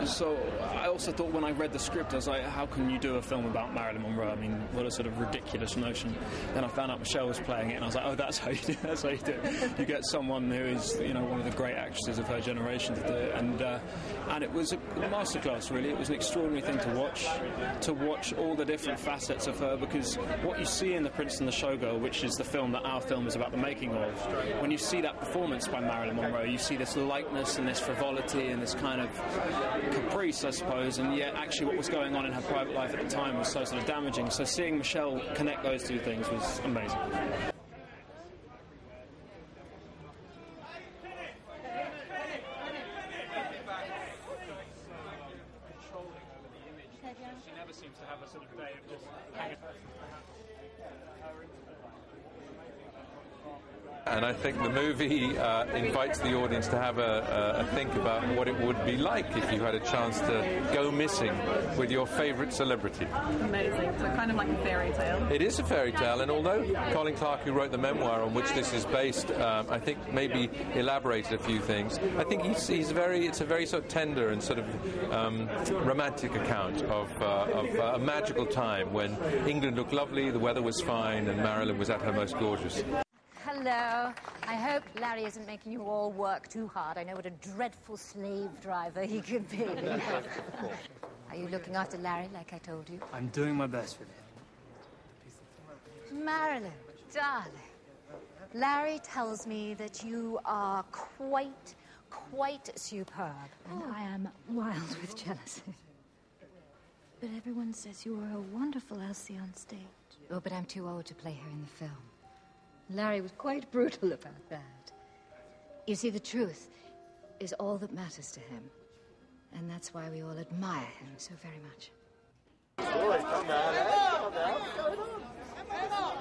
So I also thought when I read the script, I was like, how can you do a film about Marilyn Monroe? I mean, what a sort of ridiculous notion. Then I found out Michelle was playing it, and I was like, oh, that's how you do it. That's how you do it. You get someone who is, you know, one of the great actresses of her generation to do it. And it was a masterclass, really. It was an extraordinary thing to watch all the different facets of her, because what you see in The Prince and the Showgirl, which is the film that our film is about the making of, when you see that performance by Marilyn Monroe, you see this lightness and this frivolity and this kind of caprice, I suppose, and yet actually what was going on in her private life at the time was so sort of damaging. So seeing Michelle connect those two things was amazing. She never seems to have a sort of day of just hanging. And I think the movie invites the audience to have a think about what it would be like if you had a chance to go missing with your favourite celebrity. Amazing. So kind of like a fairy tale. It is a fairy tale, and although Colin Clark, who wrote the memoir on which this is based, I think maybe elaborated a few things, I think it's a very sort of tender and sort of romantic account of a magical time when England looked lovely, the weather was fine, and Marilyn was at her most gorgeous. Hello. I hope Larry isn't making you all work too hard. I know what a dreadful slave driver he could be. Are you looking after Larry like I told you? I'm doing my best with him. Marilyn, darling. Larry tells me that you are quite superb. And I am wild with jealousy. But everyone says you are a wonderful Elsie on stage. Oh, but I'm too old to play her in the film. Larry was quite brutal about that. You see, the truth is all that matters to him. And that's why we all admire him so very much. Boy, come on, Come on.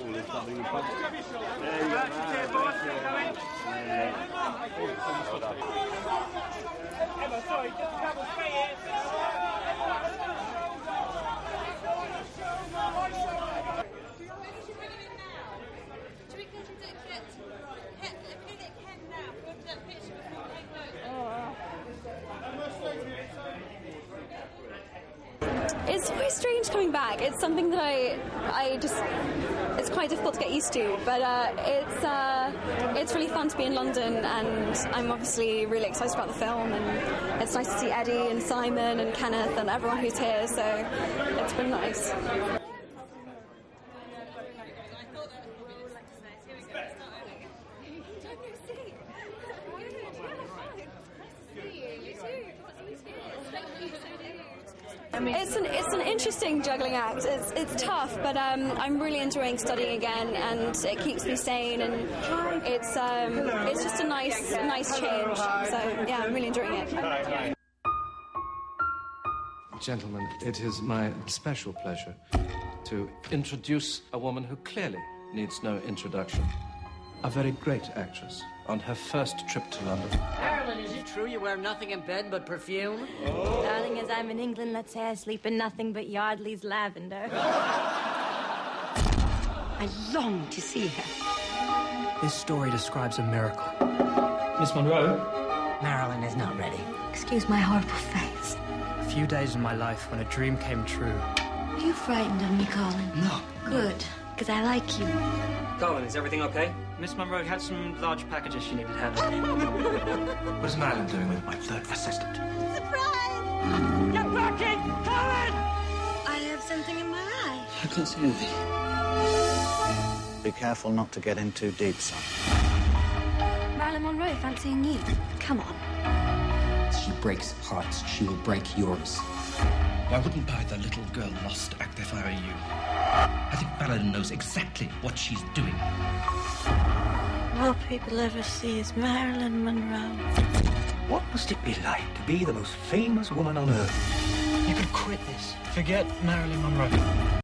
All is something in front. There you go. Emma, sorry, just a couple straight here. It's very strange coming back. It's something that it's quite difficult to get used to, but it's really fun to be in London, and I'm obviously really excited about the film, and it's nice to see Eddie and Simon and Kenneth and everyone who's here, so it's been nice. It's an interesting juggling act. It's tough, but I'm really enjoying studying again, and it keeps me sane, and it's just a nice change. So yeah, I'm really enjoying it. Gentlemen, it is my special pleasure to introduce a woman who clearly needs no introduction. A very great actress on her first trip to London. Marilyn, is it true you wear nothing in bed but perfume? Oh. Darling, as I'm in England, let's say I sleep in nothing but Yardley's lavender. I long to see her. This story describes a miracle. Miss Monroe? Marilyn is not ready. Excuse my horrible face. A few days in my life when a dream came true. Are you frightened of me, Colin? No. Good, because I like you. Colin, is everything okay? Miss Monroe had some large packages she needed handled. What is Marilyn doing with my third assistant? Surprise! Get back in! Colin! I have something in my eye. I can't see anything. Be careful not to get in too deep, son. Marilyn Monroe fancying you. Come on. She breaks hearts. She will break yours. I wouldn't buy the little girl lost act if I were you. I think Marilyn knows exactly what she's doing. All people ever see is Marilyn Monroe. What must it be like to be the most famous woman on earth? You could quit this. Forget Marilyn Monroe.